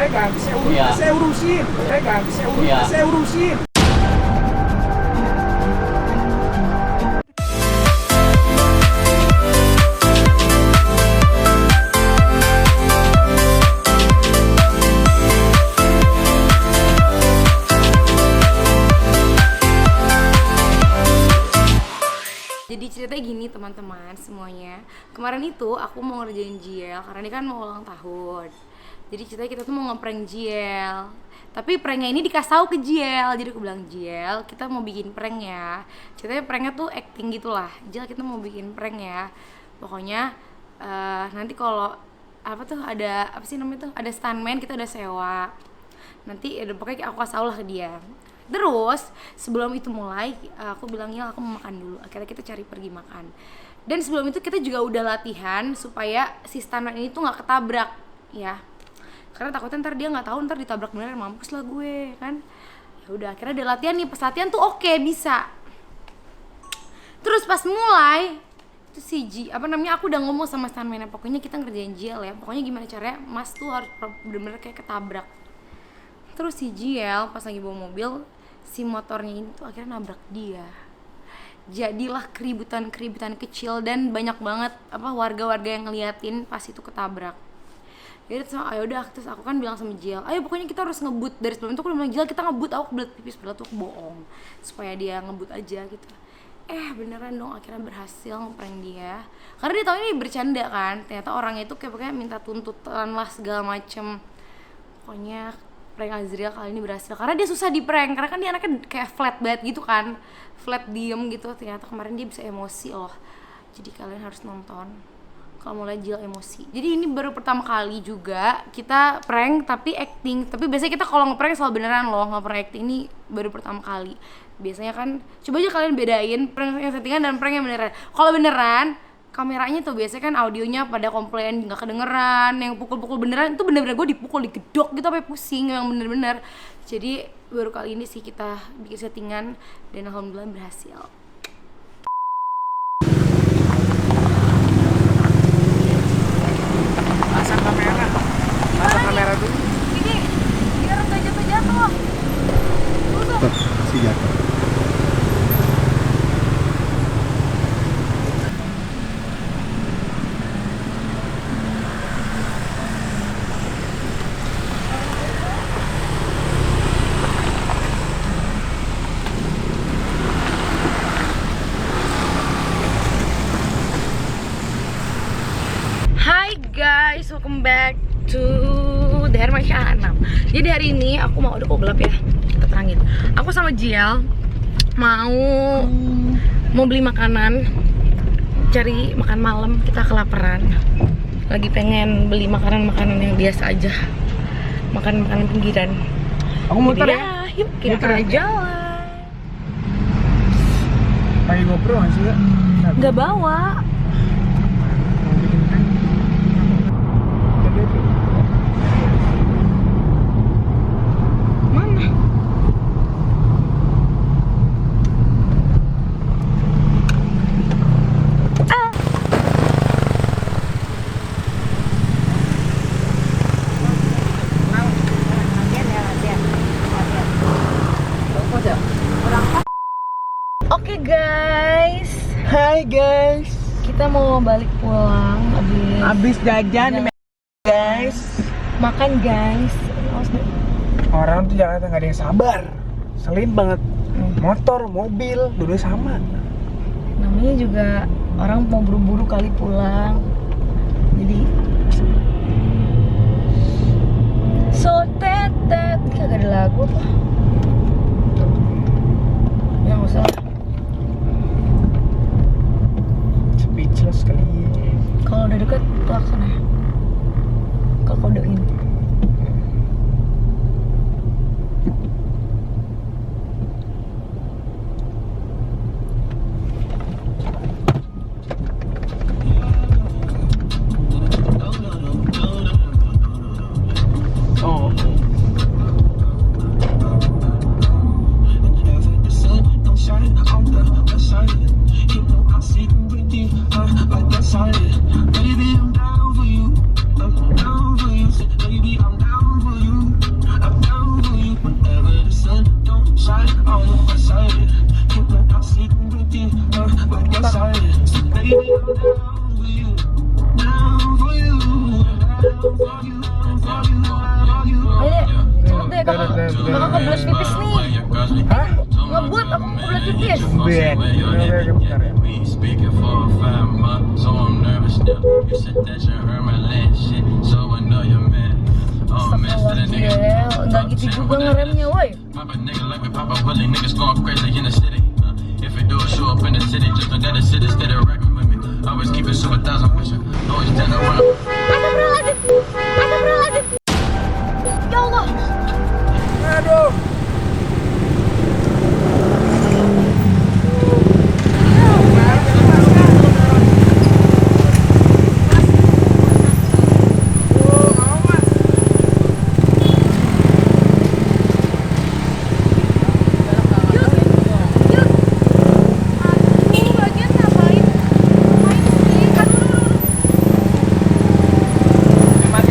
pegang, saya urusin, pegang, saya urusin. Jadi ceritanya gini teman-teman semuanya. Kemarin itu aku mau ngerjain JL karena ini kan mau ulang tahun. Jadi ceritanya kita tuh mau ngeprank JL. Tapi pranknya ini dikasih tahu ke JL. Jadi aku bilang JL, kita mau bikin prank ya. Ceritanya pranknya tuh acting gitulah. JL kita mau bikin prank ya. Pokoknya nanti kalau apa tuh ada apa sih namanya tuh? Ada stuntman kita udah sewa. Nanti pokoknya aku kasih tahu lah ke dia. Terus sebelum itu mulai aku bilangnya aku mau makan dulu. Akhirnya kita cari pergi makan. Dan sebelum itu kita juga udah latihan supaya si stuntman ini tuh nggak ketabrak ya. Karena takutnya ntar dia nggak tahu ntar ditabrak beneran mampus lah gue kan. Ya udah akhirnya ada latihan nih, pas latihan tuh oke, bisa. Terus pas mulai itu aku udah ngomong sama stuntman, pokoknya kita ngerjain JL ya. Pokoknya gimana caranya Mas tuh harus bener-bener kayak ketabrak. Terus si JL pas lagi bawa mobil, si motornya ini tuh akhirnya nabrak dia. Jadilah keributan kecil dan banyak banget warga-warga yang ngeliatin pas itu ketabrak. Jadi terus aku kan bilang sama JL, ayo pokoknya kita harus ngebut. Dari sebelum itu aku bilang, JL kita ngebut, aku kebelet pipis, padahal tuh aku bohong supaya dia ngebut aja gitu. Beneran dong, akhirnya berhasil ngeprank dia. Karena dia tahu ini bercanda kan, ternyata orangnya itu kayak minta tuntutan lah segala macem. Pokoknya prank Azriel kali ini berhasil karena dia susah di prank, karena kan dia anaknya kayak flat banget gitu kan, flat diem gitu. Ternyata kemarin dia bisa emosi loh, jadi kalian harus nonton kalau mau lihat JL emosi. Jadi ini baru pertama kali juga kita prank tapi acting, tapi biasanya kita kalau ngeprank selalu beneran loh, nggak pernah acting. Ini baru pertama kali. Biasanya kan coba aja kalian bedain prank yang settingan dan prank yang beneran. Kalau beneran kameranya tuh biasanya kan audionya pada komplain nggak kedengeran, yang pukul-pukul beneran itu bener-bener gue dipukul, digedok gitu sampai pusing, yang bener-bener. Jadi baru kali ini sih kita bikin settingan dan alhamdulillah berhasil. Pasang kamera dulu. Ini biar nggak jatuh-jatuh. Si jatuh. Hai guys, welcome back to Dharmasya 6. Jadi hari ini aku mau, udah kok gelap ya, kita terangin. Aku sama JL mau beli makanan, cari makan malam, kita kelaparan. Lagi pengen beli makanan-makanan yang biasa aja, makanan pinggiran. Aku muter ya. Yuk kita jalan. Pakai GoPro nggak sih ya? Nggak bawa. Mana? Oke guys. Hai guys. Kita mau balik pulang Abis jajan guys. Makan guys. Orang tuh Jakarta nggak ada yang sabar. Selin banget. Motor, mobil, dua sama. Namanya juga orang mau buru-buru kali pulang. Jadi so tetet, kagak ada lagu apa? Ya nggak usah. Speechless kali. Kalau udah deket klakson ya. Kalau kodein. Oh. bakal kebelet pipis nih. Hah? Ngebut, aku mau kebelet pipis. Ben. Oke, bentar ya. Astagfirullahaladzim, enggak gitu juga ngeremnya, woi. Astagfirullahaladzim. Ya Allah. Aduh.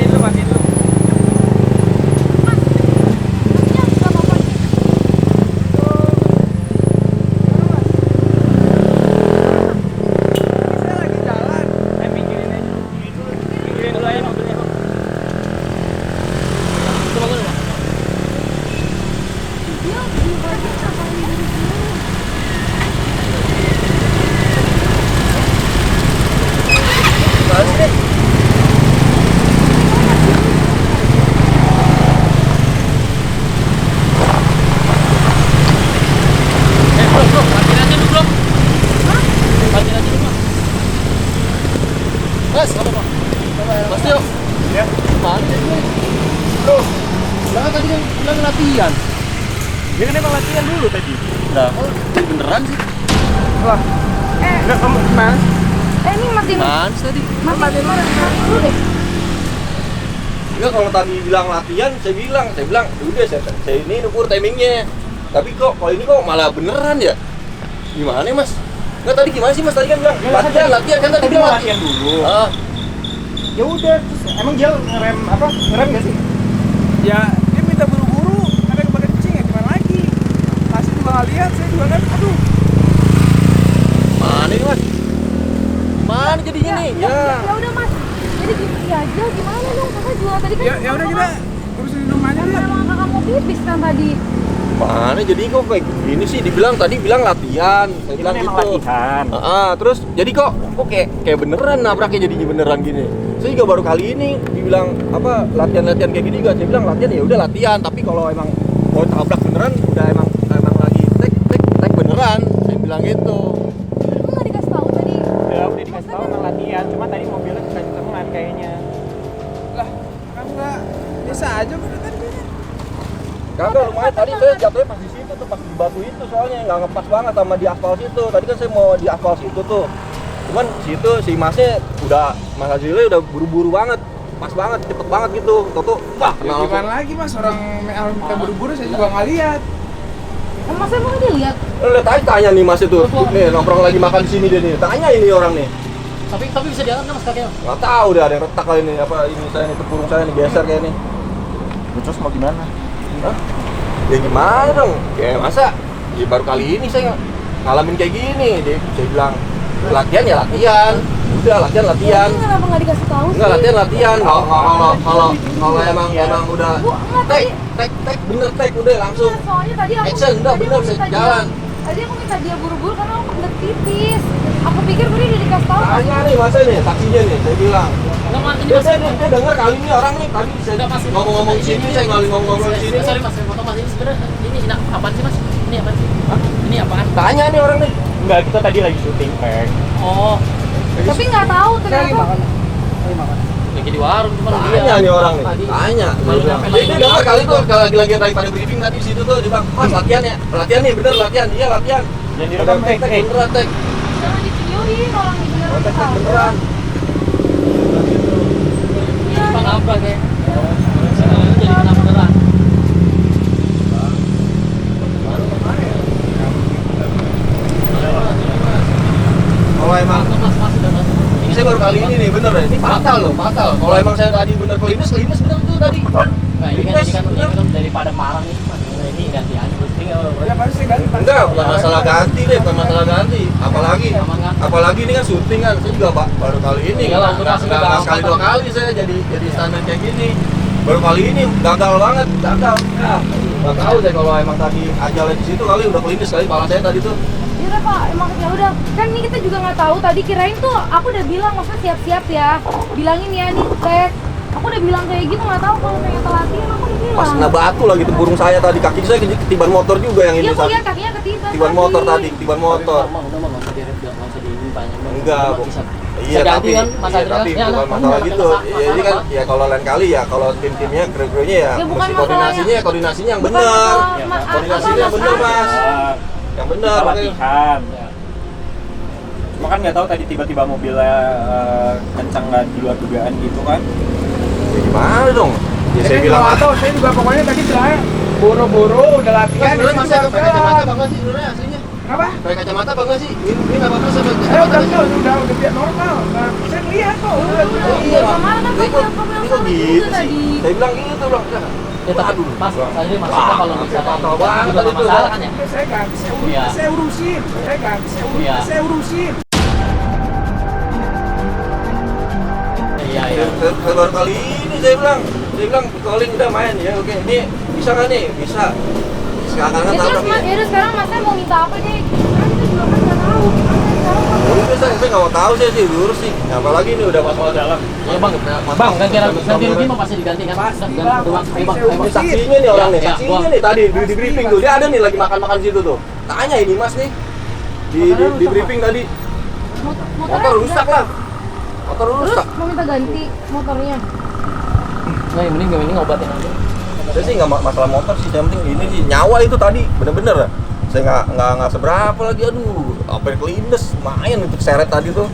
Matiin dulu. Saya lagi jalan. Pinggirin aja. Pinggirin dulu aja mobilnya. Mas, apa Pak? Mas Tio, Ya. mana sih? Bro, lah tadi kan bilang latihan. Dia kan emang latihan dulu tadi. Lah, ini beneran sih? Wah. Enggak kamu gimana? Ini matiin Mans tadi. dulu deh. Enggak, kalau tadi bilang latihan, saya bilang, udah saya ini ukur timingnya. Tapi kok kalau ini kok malah beneran ya? Gimana Mas? Enggak, tadi gimana sih Mas? Tadi kan bilang latihan kan tadi bilang latihan dulu. Ah, Ya udah, terus emang dia ngerem apa? Ngerem nggak sih? Ya, dia minta buru-buru, ada kebagian kencing ya gimana lagi? Masih juga nggak lihat, saya juga kan, aduh. mana ini Mas? Mana jadinya nih? Ya udah Mas. Jadi gini aja gimana dong? Kakak juga tadi kan. Ya udah kita urusin di rumahnya Kan ya. emang kakak mau pipis kan tadi. Mana jadi kok kayak gini sih? Tadi bilang latihan. Saya bilang Emang gitu. latihan. Terus jadi kok kayak beneran nabraknya jadinya beneran gini. Saya juga baru kali ini dibilang apa latihan kayak gini juga. Saya bilang latihan ya udah latihan, tapi kalau emang mau tabrak beneran udah emang lagi tek beneran. Saya bilang gitu. Emang nggak dikasih tahu tadi? Udah dikasih tahu emang latihan, cuma tadi mobilnya kenceng kayaknya. Lah, kan enggak bisa aja kan tadi. Kagak lumayan tadi saya jatuhnya pas di situ tuh pas di batu itu soalnya nggak ngepas banget sama di aspal situ. Tadi kan saya mau di aspal situ tuh. Cuman situ si masnya udah Mas Azrilnya udah buru-buru banget. Pas banget, cepet banget gitu. Tuh, wah, Ya gimana lagi Mas, orang kita buru-buru saya juga nggak lihat. Mas emang dia lihat. Lihat aja tanya nih Mas itu. Nih nongkrong lagi makan di sini dia nih. Tanya ini orang nih. Tapi bisa diangkat nggak Mas kakinya? Nggak tahu deh ada yang retak kali ini apa ini saya nih tepurung saya nih geser kayak nih. Terus mau gimana? Hah? Ya gimana dong? Ya masa ya baru kali ini saya ngalamin kayak gini. Saya bilang latihan ya latihan. Udah latihan. Ini kenapa nggak dikasih tahu sih? Enggak latihan. Kalau emang udah Bu, enggak tek bener tek udah langsung. Enggak, soalnya tadi aku Action, udah, tadi bener, aku minta jalan. Tadi aku minta dia buru-buru karena aku kebelet pipis. Aku pikir gue udah dikasih tahu. Tanya nih masa nih saksinya nih saya bilang. Enggak Mas, ini Dia Mas. saya dengar kali ini orang nih tadi saya Enggak, Mas, ini- ngomong-ngomong di sini saya ngomong-ngomong di sini. Sorry Mas, foto Mas ini sebenarnya ini apaan sih Mas? Ini apaan sih? Hah? Ini apaan? Tanya nih orang nih. Enggak, kita tadi lagi syuting, Peng. Oh, Tapi nggak tahu ternyata. lagi di warung cuma lu Tanya nih orang nih. Tadi. Tanya. Baru Dia bilang, nyampe dia lagi. dengar kali tuh lagi pada briefing tadi di situ tuh dia bilang, "Mas latihan ya? Latihan nih bener latihan." Iya latihan. Jangan direkam, Tek beneran tek. Jangan divideoin orang di beneran Tek tahu. beneran. Iya. Pak nabrak ya. Sekarang jadi kena beneran. Kalau emang Mas udah Mas. ini saya baru kali ini nih bener ya. Ini fatal loh, fatal. Kalau emang saya tadi bener klinis bener tuh tadi. Nah, ini kan daripada marah nih Mas. Ini ganti aja boosting ya. Ya pasti saya ganti. Enggak, bukan masalah ganti deh, bukan masalah ganti. Apalagi ini kan syuting kan, saya juga baru kali ini. Iyalah, untuk Nggak masuk nggak ke sekali dua kali saya jadi standar kayak gini. Baru kali ini gagal banget, gagal. Ya, nggak tahu saya kalau emang tadi ajalnya di situ kali udah kelindes kali kepala saya tadi tuh. Ya udah Pak, emang ya udah. Kan ini kita juga nggak tahu. Tadi kirain tuh aku udah bilang maksudnya siap-siap ya. Bilangin ya nih cek. Aku udah bilang kayak gitu, nggak tahu kalau pengen latihan aku udah bilang. Pas kena batu lagi tuh burung saya tadi, kaki saya ketiban motor juga yang ini. Iya, aku lihat kakinya ketiban. Ketiban motor tadi, ketiban motor. Udah nggak usah direm, nggak usah diinin banyak. Enggak, Bu. Bisa. Iya, Bisa tapi ganti kan, Mas iya, Adrian? tapi Ya, bukan nah, masalah kamu gitu. nggak Ya, ini kan ya kalau lain kali ya kalau tim-timnya kru-krunya ya Ya, bukan mesti masalahnya. koordinasinya yang Bukan benar. masalah, Koordinasinya yang benar, Mas. Yang benar. Kita makanya. latihan. Cuma kan nggak tahu tadi tiba-tiba mobilnya kencang nggak di luar dugaan gitu kan. Ya, gimana dong? Ya saya bilang atau saya juga pokoknya tadi bilangnya boro-boro udah latihan. sebenarnya masih ada pakai kacamata bangga sih sebenarnya aslinya. Kenapa? Pakai kacamata bangga sih. Ini nggak apa-apa sama Saya udah biar normal. Nah, saya lihat kok. Iya, Kemarin kan ini kamu yang kok sama gitu juga sih? tadi. Saya bilang gitu, Bang. Ya tapi Mas, tadi maksudnya kalau misalnya Fatal banget juga tadi nggak tuh. masalah kan ya? Saya ganti, Iya. saya urusin. Iya. Saya urusin. Iya iya. Saya baru kali ini saya bilang calling udah main ya. Oke, ini bisa nggak nih? Bisa. Sekarang kan Ya tahu terus tapi. ya udah sekarang Mas mau minta apa deh? Kan kita juga kan nggak tahu. Udah saya nggak mau tahu sih lurus sih. Nah, apalagi ini udah masalah dalam. Ya bang, ganti rugi mah pasti diganti kan? Pasti, Ganti Bang. rugi, Pasti Bang. saya Ini urusin. saksinya nih orang nih, Ya, saksinya gua- nih tadi di briefing tuh. Dia ada nih lagi makan-makan situ tuh. Tanya ini Mas nih. Di briefing tadi. Motor rusak lah. Motor Terus rusak. mau minta ganti motornya. Nah, yang mending ngobatin aja. Saya sih nggak masalah motor sih, yang penting ini sih nyawa itu tadi bener-bener. Saya nggak seberapa lagi, aduh, apa yang kelindes, lumayan untuk seret tadi tuh.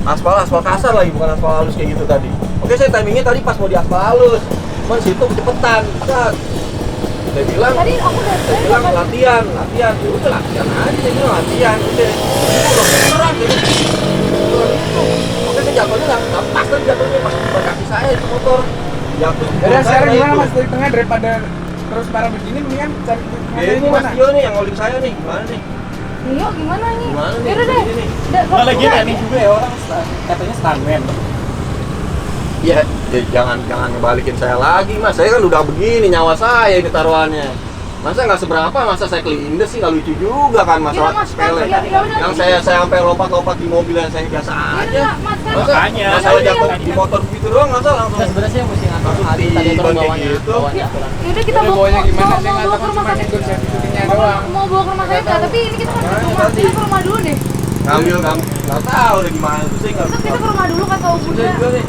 Aspal kasar lagi, bukan aspal halus kayak gitu tadi. Oke, saya timingnya tadi pas mau di aspal halus, cuman situ kecepetan, Ustaz. Saya bilang, Tadi aku udah saya bilang latihan, ya udah latihan aja, saya bilang latihan, udah. Udah beneran gitu. Oke, saya jatuhnya nggak pas tadi jatuhnya pas di kaki saya itu motor. Jatuh. Udah sekarang Saya gimana itu. Mas dari tengah daripada terus parah begini mendingan cari Ya ini Mas Tio nih yang holding saya nih, gimana nih? Iya gimana nih? Gimana nih? Yaudah deh. Ini nih. Nah, lagi ini juga ya orang katanya stuntman. Ya jangan ngebalikin saya lagi Mas, saya kan udah begini nyawa saya ini taruhannya. Masa nggak seberapa, masa saya kelindes sih nggak lucu juga kan masalah Ya, Mas, sepele. ya udah. Yang saya sampai lompat-lompat di mobil yang saya biasa aja. Yaudah, Mas kan. Masa Makanya. masalah jatuh di motor begitu doang, masa langsung Nah, sebenarnya sih yang mesti ngatur Langsung hari tadi terus tiban kayak bawanya, gitu. bawanya aturan. Yaudah kita Udah bawa bawanya gimana? mau Saya nggak bawa tahu ke rumah cuma sakit. ikut sertifikatnya Mau- doang. Mau bawa ke rumah sakit nggak? Tapi ini kita kan ke rumah, tadi. kita ke rumah dulu deh. ngambil nggak tahu udah gimana tuh saya Kita nggak. ke rumah dulu kata Om Saya Bunda. juga nih,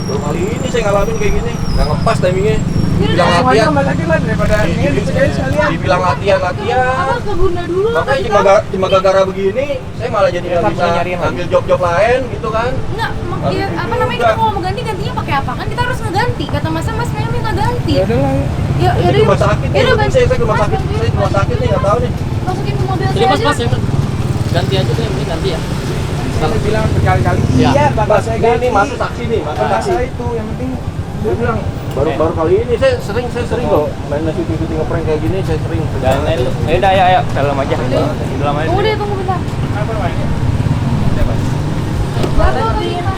baru kali ini saya ngalamin kayak gini, nggak ngepas timingnya. Yaudah, Bilang Semuanya latihan, kembali lagi lah daripada ini dikerjain sekalian. dibilang latihan. Apa ke Bunda dulu? Makanya kasih cuma gara-gara begini, saya malah jadi nggak Tetap bisa nyariin lagi. ambil job-job lain gitu kan. tahu. Enggak, Aduh, ya, apa juga. namanya kita kalau mau ganti gantinya pakai apa kan? Kita harus ngeganti. Kata Mas kayaknya minta ganti. Ya udah lah. Ya Saya ke rumah sakit nih, saya ke rumah sakit, saya ke rumah sakit nih nggak tahu nih. Masukin ke mobil Jadi saya mas aja. mas yang ganti aja tuh yang penting ganti ya. Saya bilang berkali-kali. Ya. Iya, bapak saya ganti. Ini masuk saksi nih, masuk Bapak saksi. saya itu yang penting Dia bilang baru kali ini saya sering loh main syuting ngeprank kayak gini, saya sering. Dan ya udah ayo dalam aja. Dalam aja. Tunggu deh, tunggu bentar. Apa namanya? Bapak tadi kita.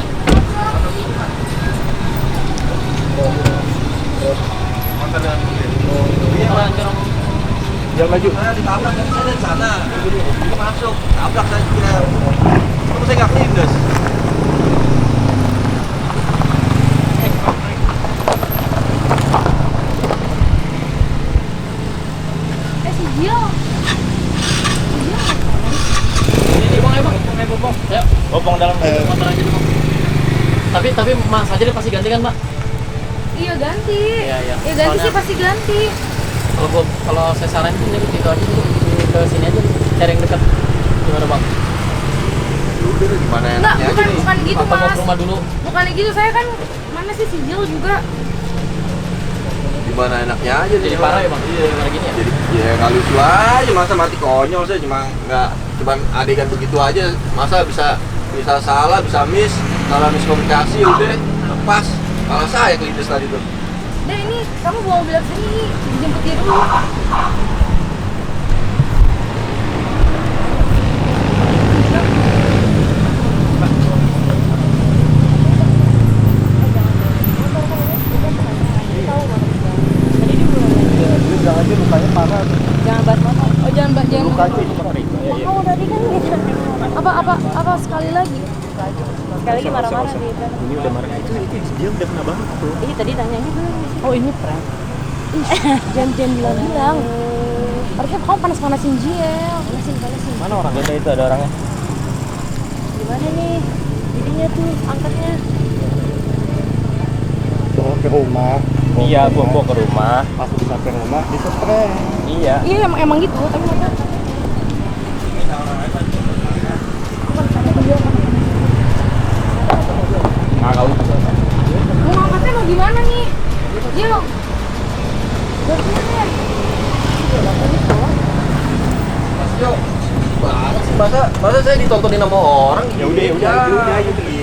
Mantan dengan Orang corong. Dia maju. Saya ditabrak kan saya dari sana. Ini masuk, tabrak saya kira. Terus saya nggak kelindes. Si Gio. Ini bang, ayo bang. Ya, Bopong dalam. motor aja dulu. Tapi mas aja dia pasti ganti kan mbak? Iya ganti. Iya, iya. Ya ganti Soalnya- sih pasti ganti. Kalau saya saranin sih gitu aja dulu ke sini aja cari yang dekat. Gimana bang? Udah gimana Enggak, enaknya aja bukan nih. bukan gitu Atau mau Mas. ke rumah dulu? Bukan gitu, saya kan mana sih si Gio juga. Gimana enaknya aja nih. Jadi parah ya bang? Iya. Gimana gini ya? Jadi ya nggak lucu aja, masa mati konyol saya cuma adegan begitu aja, masa bisa salah, bisa salah miskomunikasi udah lepas. Malah saya kelindes tadi tuh. Udah ini kamu bawa mobil ke sini, dijemput dia dulu. Jangan bahas motor. Oh jangan jangan. Buka aja itu motor itu. Ya, Oh tadi kan gitu. Apa sekali lagi? Sekali lagi marah-marah nih. Ini udah marah itu dia udah pernah banget tuh. Ini tadi nanyanya dulu. Oh ini prank. Ih, jangan bilang. Harusnya kamu panas-panasin Jiel. Panasin. Mana orangnya? Itu ada orangnya. Gimana nih? Jadinya tuh angkatnya. Bawa ke rumah. Iya, bawa ke rumah. Pas udah sampai rumah dispray. Iya. Iya emang gitu, tapi masa Nggak tahu. mau ngangkatnya mau gimana nih? Jiel. Gimana? Mas Yo, banget sih masa saya ditontonin sama orang. Ya udah.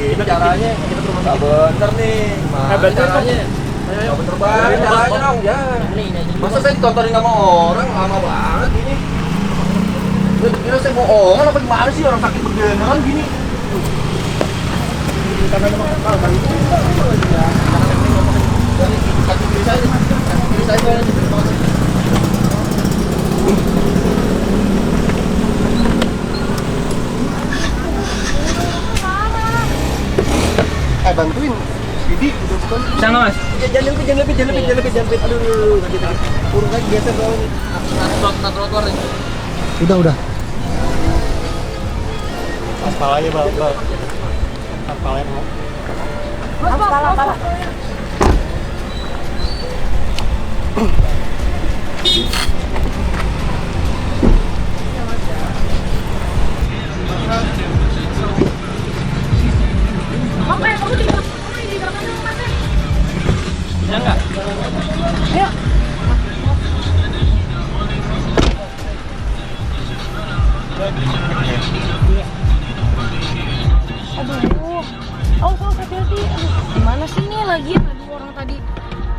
Ini caranya kita ke rumah sakit. Bener nih. Bener caranya. Ayo bener banget caranya dong ya. Masa saya ditontonin sama orang lama banget ini. Kira saya bohongan apa gimana sih orang sakit beneran gini? Karena memang kan itu. Kaki saya. Bantuin Didi udah bukan Bisa nggak mas? jangan lebih aduh lagi kurung lagi geser bawahnya trotoar udah aspal aja bang aspalnya mau Pala. Bisa nggak? Ayo. Aduh. Oh, hati-hati. Gimana sih nih lagi? Aduh, orang tadi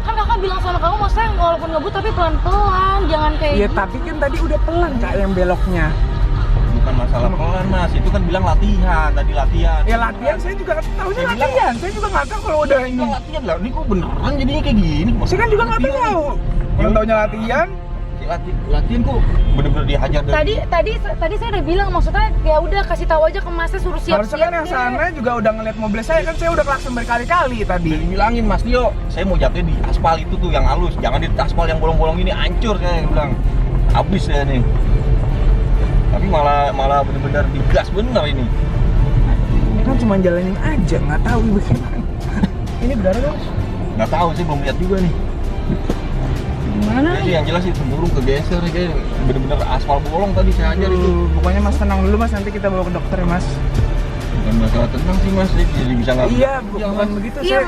kan kakak bilang sama kamu maksudnya walaupun ngebut tapi pelan-pelan, jangan kayak Iya gitu. tapi kan tadi udah pelan kak yang beloknya. bukan masalah pelan mas itu kan bilang latihan tadi latihan Ya latihan saya juga tahu Saya bilang- latihan. Saya juga nggak tahu kalau udah ini. bilang latihan lah ini kok beneran jadinya kayak gini Saya kan juga nggak tahu. Yang taunya latihan. latihan kok bener-bener dihajar Tadi saya udah bilang maksudnya ya udah kasih tahu aja ke masnya suruh siap-siap. Harusnya kan yang sana juga udah ngeliat mobil saya kan saya udah klakson berkali-kali tadi. dibilangin mas Tio saya mau jatuh di aspal itu tuh yang halus jangan di aspal yang bolong-bolong ini hancur saya bilang habis saya nih tapi malah bener-bener digas bener ini Ini kan cuma jalanin aja, nggak tahu bagaimana. Ini berdarah kan? nggak tahu sih belum lihat juga nih Gimana? jadi yang jelas itu burung kegeser kayak bener-bener aspal bolong tadi saya hajar itu Pokoknya mas tenang dulu mas, nanti kita bawa ke dokter ya mas. bukan masalah tenang sih mas jadi bisa nggak Iya, bukan begitu. Iya,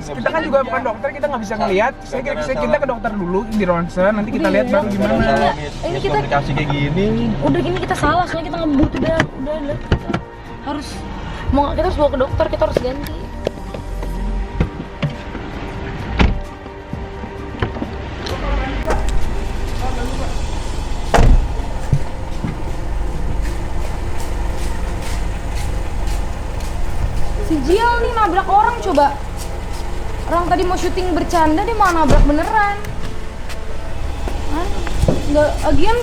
Kita kan juga bukan dokter, kita nggak bisa ngelihat. Kita ke dokter dulu di ronsen, nanti kita lihat baru Nggak ada gimana. masalah, Ini kita- komunikasi kayak gini Udah gini kita salah, soalnya kita ngebut udah kita harus kita harus bawa ke dokter, kita harus ganti. Si Jiel nih nabrak orang coba. Orang tadi mau syuting bercanda dia mau nabrak beneran. Nggak, lagian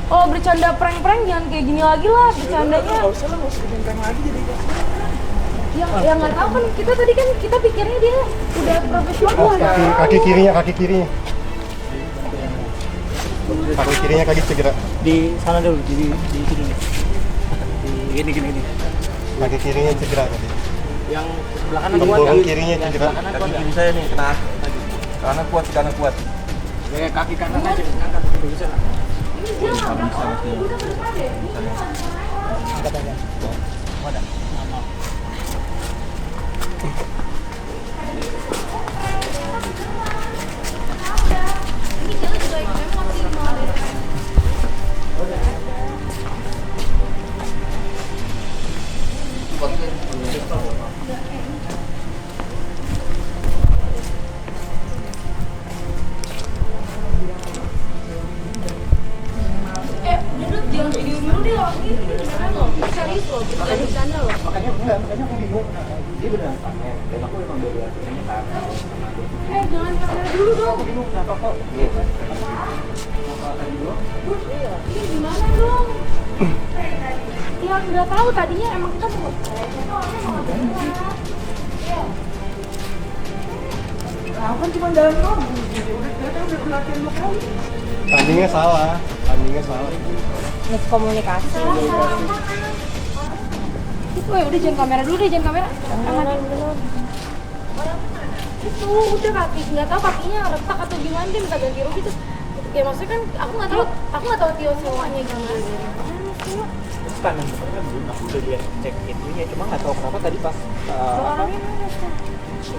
kalau bercanda prank-prank jangan kayak gini lagi lah bercandanya. Nggak usah bikin prank lagi jadi. Yang nggak tahu kan kita tadi kan kita pikirnya dia udah profesional. Kaki kirinya kaki kirinya kaki segera Di sana dulu, di sini. Di gini. kaki kirinya segera tadi Yang sebelah kanan Yang kuat. dorong Yang kirinya yang cedera. sebelah kanan kuat. kaki kiri saya nih kena kanan kuat Ya, kaki kanan aja, angkat dulu bisa. Duduk jangan video dulu deh loh. Ini beneran loh. Serius loh, kita lagi bercanda loh. makanya aku bingung Jangan kamera dulu dong. Bingung kenapa kok? Ini gimana dong? Ya nggak tahu tadinya emang kita mau. Aku kan cuma jalan kamu. Udah latihan 2 kali. Tandingnya salah. Miskomunikasi. Itu ya udah jangan kamera dulu deh, jangan kamera. Itu udah kaki, nggak tahu kakinya retak atau gimana, dia minta ganti rugi terus. Ya maksudnya kan aku nggak tahu Tio sewanya gimana. Kanan sebenarnya belum, aku udah lihat cek itunya, cuma nggak tahu kenapa tadi pas Orangnya mana sih?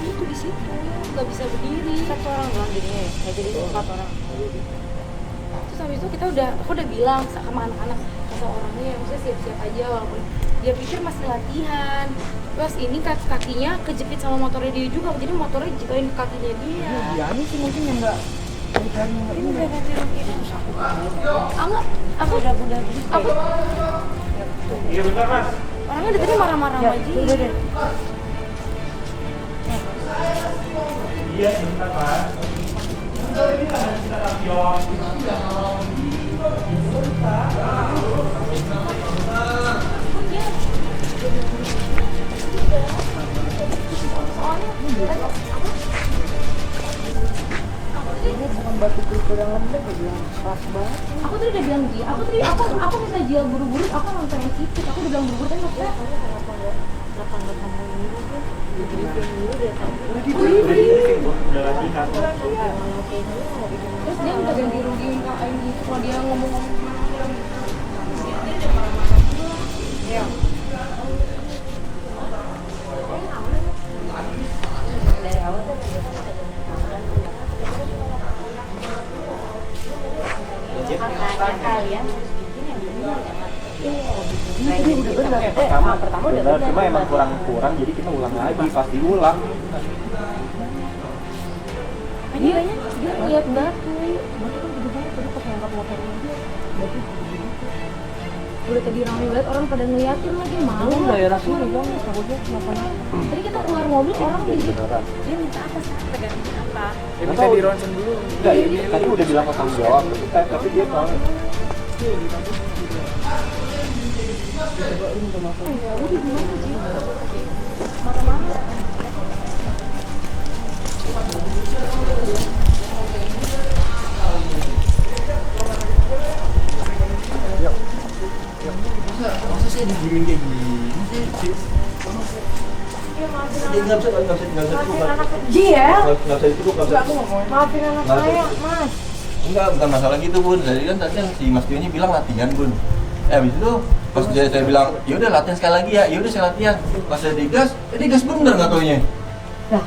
Itu di situ, nggak bisa berdiri. Satu orang doang jadinya ya, kayak jadi 4 orang. Terus habis itu aku udah bilang sama anak-anak, kata orangnya maksudnya siap-siap aja walaupun dia pikir masih latihan. Terus ini kakinya kejepit sama motornya dia juga, jadi motornya jatuhin ke kakinya dia. dia sih mungkin yang nggak Ini udah ganti rugi. Aku iya bentar mas. orangnya dari tadi marah-marah sama Ji. Udah deh. Iya bentar mas. Ini bukan batu kerikil yang lembek, gue bilang keras banget. Aku tadi udah bilang Ji, aku minta Ji buru-buru, aku nonton yang situ. Aku udah bilang buru-buru, tapi maksudnya Udah latihan. terus dia minta ganti rugi, minta ini kalau dia ngomong-ngomong Pertama udah benar, cuma emang kurang jadi kita ulang lagi, pasti ulang. dia lihat batu kan gede banget tadi pas ngangkat motornya dia batu gede gitu. Udah tadi ramai banget, orang pada ngeliatin lagi, malu lah ya rasanya bang, takutnya kenapa-napa. Tadi kita keluar mobil, orang dia minta apa sih, pegangan apa? Ya bisa di ronsen dulu. Enggak, ini tadi udah bilang tanggung jawab, tapi dia tahu. Masa saya diginiin kayak gini sih? Dia nggak bisa Ji ya? nggak bisa itu nggak bisa. Maafin anak saya, Mas. Enggak, bukan masalah gitu bun. Jadi kan tadi kan si Mas Tio bilang latihan bun. Habis itu pas saya bilang, ya udah latihan sekali lagi ya. Ya udah saya latihan. Pas saya digas, digas bener nggak taunya. Lah,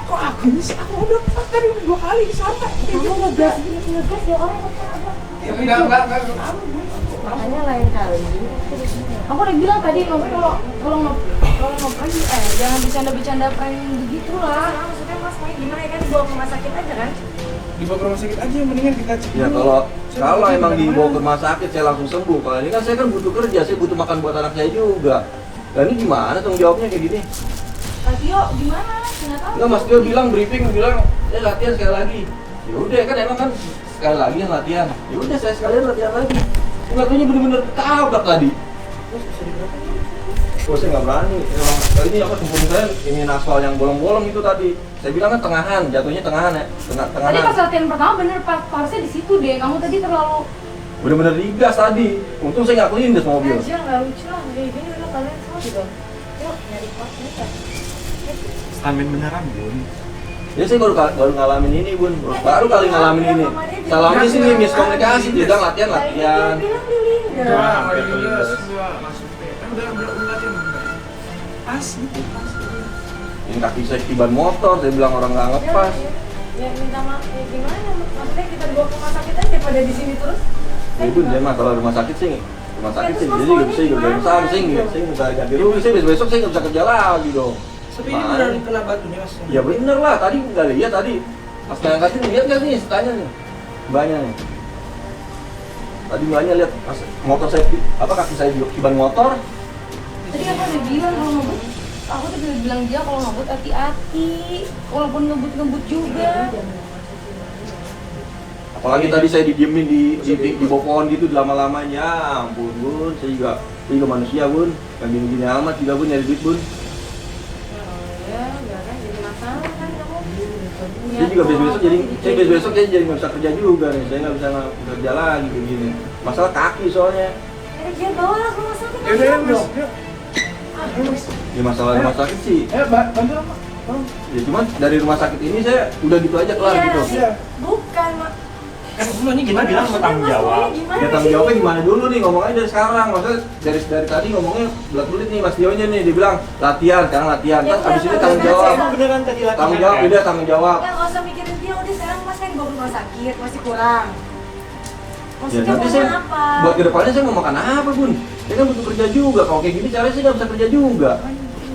Kok aku ini sih? Aku udah tadi 2 kali sama. kamu ngegas ya orang Enggak. makanya lain kali. Aku udah bilang tadi kalau jangan bercanda prank begitulah. Maksudnya Mas kayak gimana ya kan dibawa ke rumah sakit aja kan? Dibawa ke rumah sakit aja, mendingan kita cek Ya dulu. kalau emang dibawa ke rumah sakit saya langsung sembuh. Kalau ini kan saya kan butuh kerja, saya butuh makan buat anak saya juga. Dan ini gimana tanggung jawabnya kayak gini? Mas Tio gimana? Nggak tahu. Enggak, Mas Tio bilang briefing bilang latihan sekali lagi. Ya udah kan emang kan sekali lagi yang latihan. Ya udah saya sekalian latihan lagi. Enggak taunya bener-bener tabrak tadi. Oh, saya nggak berani. Emang kali ini apa sempurna saya ini aspal yang bolong-bolong itu tadi. Saya bilang kan tengahan, jatuhnya tengahan ya. Tengahan. Tadi pas latihan pertama bener partsnya di situ deh. Kamu tadi terlalu Bener-bener digas tadi. Untung saya nggak kelindes mobil. aja nggak lucu lah. Gini udah kalian semua gitu. Yuk nyari kuatnya kan. Stamin beneran bun. Ya saya baru ngalamin ini bun. Baru kali ngalamin ini. Salahnya sih ini miskomunikasi. Dia bilang latihan. Hampir kelindes. Udah latihan bener. Pas gitu, pas. Ini kaki saya kiban motor. Saya bilang orang nggak ngepas. Ya minta maaf, ya gimana? Maksudnya kita dibawa ke rumah sakit aja daripada di sini terus. Ya bun, saya mah kalau rumah sakit sih. Rumah sakit sih. Jadi saya juga bilang sama saya nggak ganti rugi. Saya besok saya nggak bisa kerja lagi dong. Tapi ini beneran kena batunya mas. Ya bener lah, tadi nggak lihat tadi. Pas ngangkatin lihat nggak nih, tanya nih. Mbaknya nih. Tadi mbaknya lihat pas motor saya, kaki saya kiban motor. Tadi kan udah bilang kalau mau Aku tuh bilang dia kalau ngebut hati-hati, walaupun ngebut juga. Apalagi tadi saya didiemin di bawah pohon gitu lama-lamanya. Ampun bun, saya juga manusia bun. Yang gini-gini amat juga bun nyari duit bun. Ya, enggak kan jadi masalah kan kamu. Saya juga besok jadi nggak bisa kerja juga nih. Saya nggak bisa kerja lagi begini. Masalah kaki soalnya. Dia bawa lah ke rumah sakit. Yaudah ya mas, yuk. Ya masalah rumah sakit sih. Bantu dong Mak. Ya cuman dari rumah sakit ini saya udah gitu aja kelar gitu. Iya. Bukan, Mak. Kan semuanya kita bilang mau tanggung jawab. Ya tanggung jawabnya gimana dulu nih, ngomongnya dari sekarang. Maksudnya dari tadi ngomongnya belat-belit nih Mas Dionya nih, dia bilang latihan, sekarang latihan. Terus abis itu tanggung jawab. Emang beneran tadi latihan? Tanggung jawab, udah tanggung jawab. Ya nggak usah mikirin dia, udah sekarang Mas kan dibawa ke rumah sakit, masih kurang. Ya Maksudnya nanti mau saya apa? buat kedepannya saya mau makan apa bun? Saya kan butuh kerja juga. Kalau kayak gini caranya saya nggak bisa kerja juga.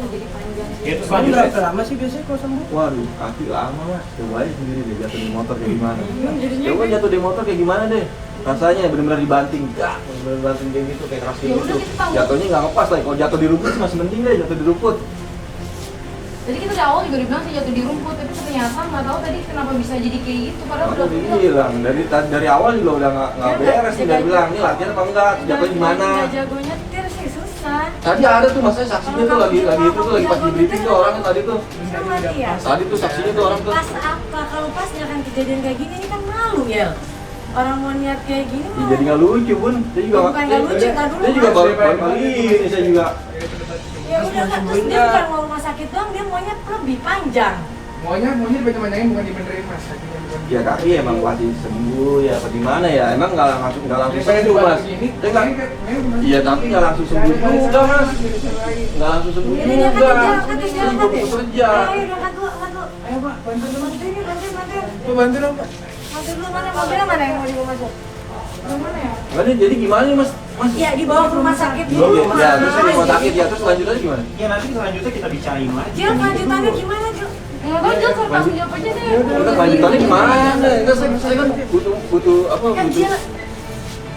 Jadi panjang. Itu Kamu berapa lama sih biasanya kalau sembuh? Waduh, kaki lama Mas. Coba aja sendiri deh jatuh di motor kayak gimana. Coba jatuh di motor kayak gimana deh. Rasanya benar-benar dibanting, benar-benar dibanting kayak gitu, kayak keras kayak Ya udah, gitu. kita tahu. Jatuhnya nggak ngepas lah. Kalau jatuh di rumput sih masih mending deh, jatuh di rumput. Jadi kita dari awal juga dibilang sih jatuh di rumput, tapi ternyata nggak tahu tadi kenapa bisa jadi kayak gitu. Padahal Aku udah udah bilang dari awal juga udah nggak beres nih. Dia bilang ini latihan apa enggak, jatuhnya gimana? Nggak jago nyetir sih susah. Tadi ada tuh mas saya saksinya tuh lagi itu tuh lagi pas di briefing tuh orangnya tadi tuh. Sama dia. Tadi tuh saksinya tuh orang tuh. Pas apa? Kalau pas nggak akan kejadian kayak gini, ini kan malu ya. Orang mau niat kayak gini Ya, malah. jadi nggak lucu bun. Saya juga Bukan nggak lucu, nggak dulu, Saya juga Mas. baru kali ini saya juga. Ya udah kan, terus dia bukan mau rumah sakit doang, dia maunya lebih panjang. Maunya dipanjang-panjangin bukan dibenerin mas. Kakinya bukan. Ya kaki emang pasti sembuh ya apa gimana ya. Emang nggak langsung Daripada sembuh mas. begini, Saya nggak. gimana? Iya tapi nggak langsung sembuh juga mas. Nggak langsung sembuh Jadi dia juga. kan kerja, Saya juga butuh kerja. Ayo angkat dulu, angkat dulu. Ayo Pak, bantu dong. Bantuin nih, bantuin. Pak, bantu dong Pak. Bantuin dulu, mana mobilnya mana yang mau dibawa masuk? Mana ya? Nggak nih, jadi gimana nih mas? Mas? Ya dibawa ke rumah sakit Belum dulu. ya, terus saya di rumah sakit ya, terus lanjutannya gimana? Ya nanti selanjutnya kita bicarain lagi. Jil, lanjutannya gimana, Jil? Nggak tahu, Jil, suruh tanggung jawab aja deh. Terus lanjutannya gimana? Enggak, saya kan butuh apa? Kan Jil,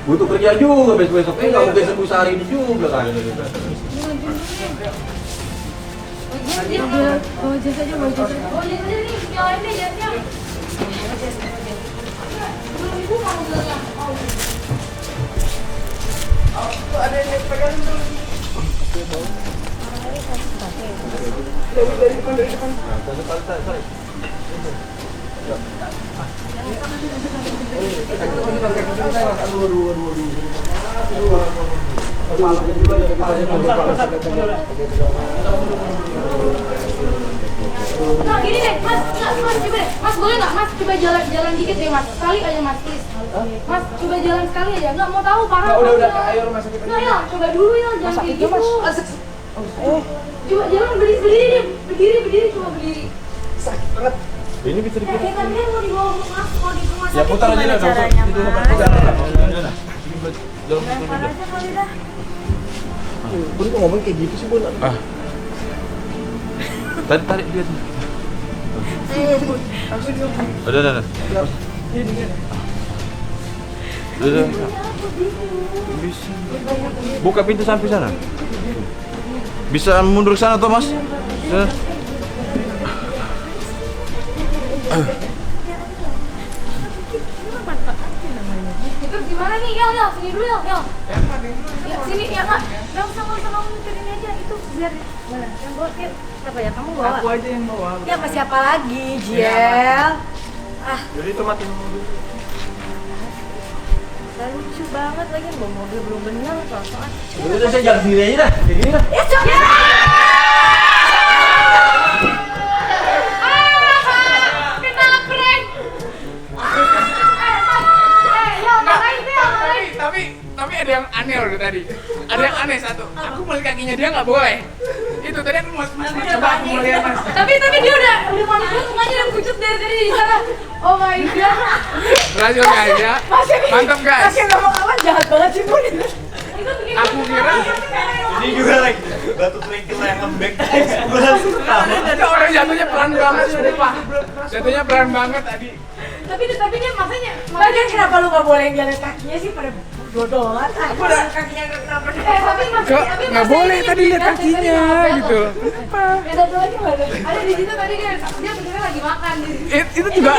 Butuh kerja juga besok-besok. Nggak mungkin sembuh sehari ini juga kan. bawa jas aja, bawa jas aja. Bawa jas aja nih, nyalain deh jasnya. Ibu mau mobilnya. Ada yang pegang dulu. Dari depan. Nah, gini deh, Mas, Mas, coba deh. Mas, boleh nggak? Mas, coba jalan dikit deh, Mas. Sekali aja, Mas, please. Mas, coba jalan sekali aja. Nggak mau tahu, paham? Udah, ayo rumah sakit aja. Nggak, ya, coba dulu ya, jangan kayak gitu. Coba jalan berdiri, coba berdiri. Sakit banget. Ini bisa Ya, kan dia mau dibawa ke rumah, mau di rumah sakit. Ya putar aja gimana dah, caranya, Mas? Jalan Lempar aja kali dah. Bun kok ngomong kayak gitu sih bun? Tarik dia. Udah. Udah. Bisa. Buka pintu sampai sana. Bisa mundur ke sana, Thomas? Bisa. Itu gimana nih, Yel, sini dulu, Yel. Ya, sini, ya nggak usah kamu nyetir aja, itu biar mana? Yang bawa kit, siapa ya? Kamu bawa? Aku aja yang bawa. Ya, sama siapa lagi, Jiel? Jadi itu matiin mobil. Gak lucu banget lagi, bawa mobil belum benar, soal-soal. Udah saya jalan sendiri aja dah. Kayak gini dah. Ya, coba! Kita prank! Tapi ada yang aneh loh tadi. Ada yang aneh satu. Aku melihat kakinya dia nggak boleh. Itu tadi aku mau coba aku mau lihat mas. Tapi dia udah panik banget, mukanya udah pucet dari tadi di sana. Oh my god. Berhasil guys ya. Mantap guys. Masih nggak mau kalah, jahat banget sih Bun. Aku kira Ini juga lagi batu kerikil yang lembek. Gue langsung ketawa. itu orang jatuhnya pelan banget sumpah. Jatuhnya pelan banget tadi. Tapi dia makanya kenapa lu nggak boleh jalan kakinya sih pada dodolan. Aku udah kakinya kenapa? kok nggak boleh tadi lihat kakinya gitu. Apa? Ya satu lagi mana? Ada di situ tadi dia sebenarnya lagi makan di situ. Itu juga.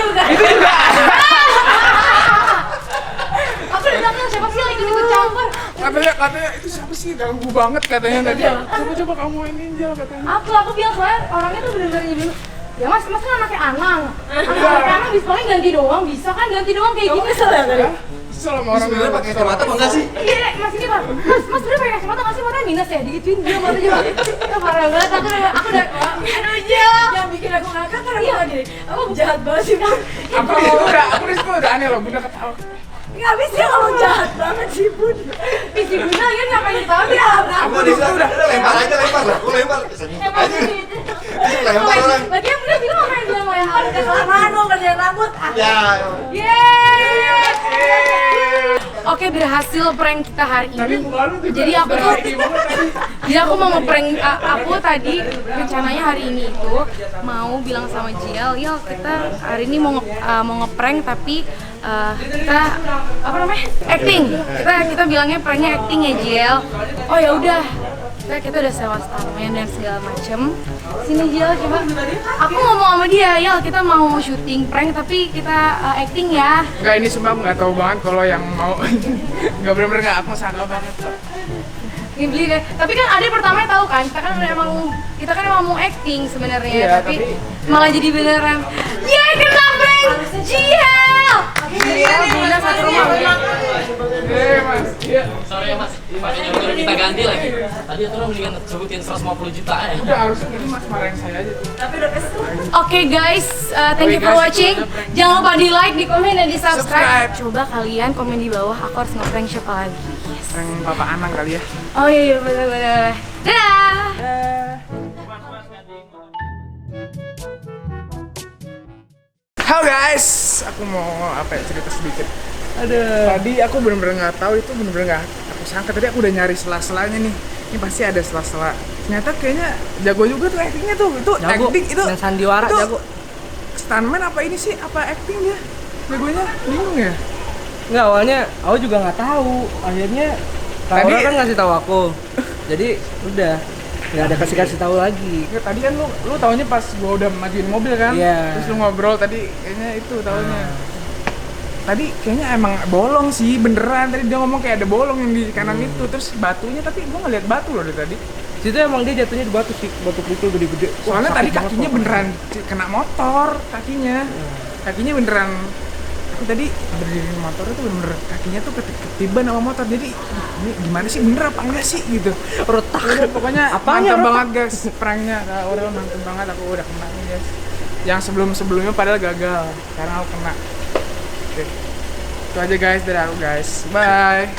Aku udah bilang siapa sih yang ikut campur? Katanya itu siapa sih ganggu banget katanya tadi. Coba kamu ini Jel katanya. Aku bilang soalnya orangnya tuh bener-bener nyebelin. Ya mas kan anaknya Anang. Anaknya Anang bisa paling ganti doang, bisa kan ganti doang kayak gini. Kesel ya tadi? Kesel sama orang Sebenarnya pakai kacamata apa enggak sih? Iya, mas ini pak. Mas bener pakai kacamata nggak sih matanya minus ya? Digituin dia matanya. Itu parah banget. Aku udah. Aduh Jel. Yang bikin aku ngakak karena aku lagi aku jahat banget sih bang. Aku udah aneh loh, Bunda ketawa. Nggak bisa kalau jahat banget sih bun. Si Bunda kan ngapain tahu dia? Aku udah lempar aja lempar. Aku lempar. Emang gitu. Lempar orang. Lagi yang bener bilang ngapain dia mau yang Kelamaan lo kerjaan rambut. Ya. Oke, berhasil prank kita hari Tadi ini. muka lu juga Jadi aku tuh happy banget tadi. Jadi aku mau ngeprank, aku tadi rencananya hari ini itu mau bilang sama Jiel, Yel kita hari ini mau ngeprank tapi kita apa namanya acting. Kita bilangnya pranknya acting ya Jiel. Oh ya udah. Kita udah sewa stuntman dan segala macem. Sini Jiel coba. Aku ngomong sama dia, Yel kita mau syuting prank tapi kita acting ya. Enggak, ini sumpah aku nggak tahu banget kalau yang mau. Nggak bener-bener nggak, aku sangka banget. Ngibli deh. Tapi kan Ade pertama tahu kan, kita kan emang mau acting sebenarnya, Iya, tapi tapi- malah jadi beneran. Yeay, kena prank Jiel. Bunda satu rumah. Mas, iya. Sorry ya mas, makanya udah kita ganti lagi. Tadi itu mendingan sebutin 150 juta ya. Udah harusnya ini Mas marahin saya aja tuh. Oke guys, thank you for watching. Jangan lupa di like, di komen, dan di subscribe. Coba kalian komen di bawah. Aku harus ngeprank siapa lagi. Yes. Prank Bapak Anang kali ya. Oh iya bener-bener. Dadah. Halo guys, aku mau cerita sedikit. Tadi aku bener-bener nggak tahu, itu bener-bener nggak aku sangka. Tadi aku udah nyari sela-selanya nih. Ini pasti ada sela-sela. Ternyata kayaknya jago juga tuh actingnya tuh. Itu Jago. acting itu. Dan sandiwara itu jago. Stuntman apa ini sih? Apa acting dia? Jagonya bingung ya. Nggak, awalnya aku juga nggak tahu. Akhirnya Tadi- Laura kan ngasih tahu aku. Jadi udah nggak ada kasih tahu lagi. Nggak, tadi kan lu taunya pas gua udah majuin mobil kan? Iya. Terus lu ngobrol tadi kayaknya itu taunya. Tadi kayaknya emang bolong sih beneran. Tadi dia ngomong kayak ada bolong yang di kanan itu. Terus batunya, tapi gua ngeliat batu loh dari tadi. Situ emang dia jatuhnya di batu sih, batu pukul gede-gede. Wah, Soalnya sakit tadi banget kakinya pokoknya. beneran kena motor kakinya. Kakinya beneran. Aku tadi berdiri di motor itu bener kakinya tuh ketiban sama motor. Jadi ini gimana sih, bener apa enggak sih gitu. Retak. Pokoknya Apanya mantap retak? banget guys pranknya. Udah mantap banget, aku udah kena nih guys. Yang sebelumnya padahal gagal, sekarang aku kena. Oke. Itu aja guys dari aku guys. Bye.